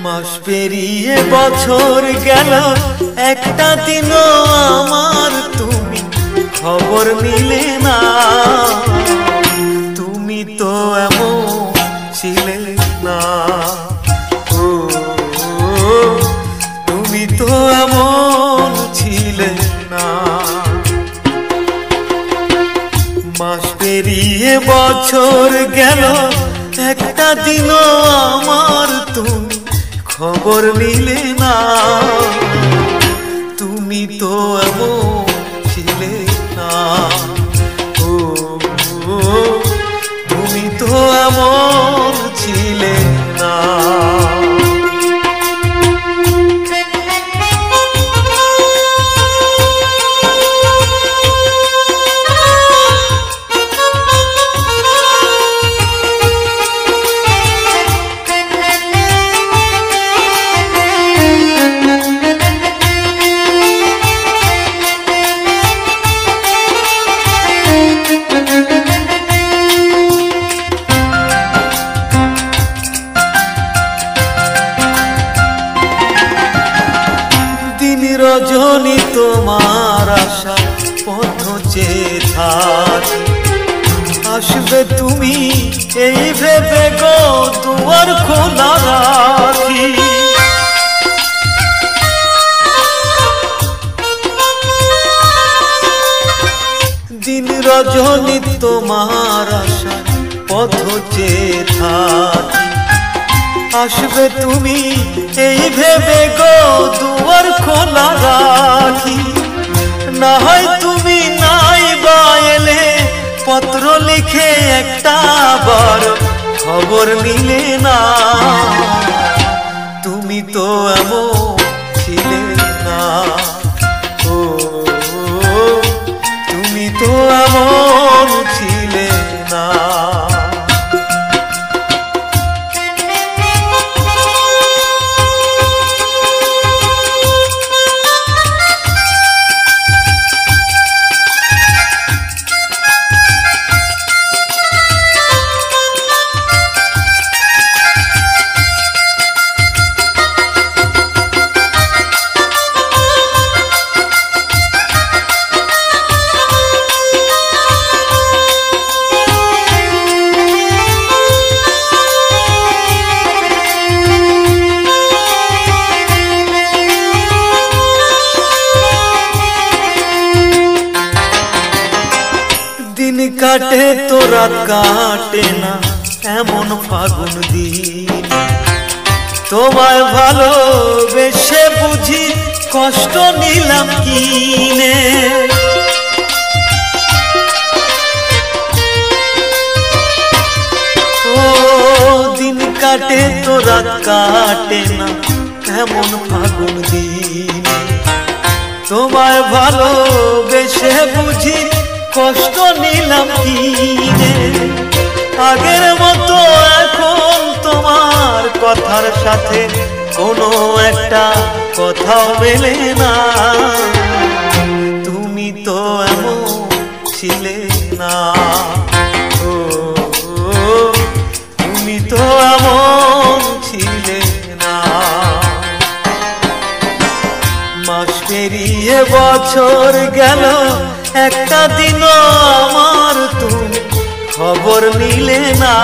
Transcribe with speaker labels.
Speaker 1: মাস পেরিয়ে বছর গেল, একটা দিনও আমার তুমি খবর নিলে না। তুমি তো এমন ছিলে না, ও তুমি তো এমন ছিলে না। মাস পেরিয়ে বছর গেল, একটা দিনও আমার তুমি খবর নিলে না। তুমি তো এমন ছিলে না, ও তুমি তো এমন ছিলে না। রজনী তোমার আশা পথ চেয়ে থাকি, আসবে তুমি এই ভেবে গো দুয়ার খোলা রাখি। দিন রজনী তোমার আশা পথ চেয়ে থাকি, আসবে তুমি এই ভেবে গো দুয়ার খোলা রাখি। না হয় তুমি নাই বা এলে, পত্র লিখে একটা বার খবর নিলে না। তুমি তো এমন ছিলে না, ও তুমি তো এমন ছিলে না। দিন কাটে তো রাত কাটে না, এমন ফাগুন দিন। তোমায় ভালোবেসে বুঝি কষ্ট নিলাম কিনে। ও দিন কাটে তো রাত কাটে না, এমন ফাগুন দিন। তোমায় ভালোবেসে বুঝি কষ্ট নিলাম কিনে। আগের মতো এখন তোমার কথার সাথে কোনো একটা কথাও মেলে না। তুমি তো এমন ছিলে না, ও তুমি তো এমন ছিলে না। মাস পেরিয়ে বছর গেল, একটা দিনও আমার তুমি খবর নিলে না।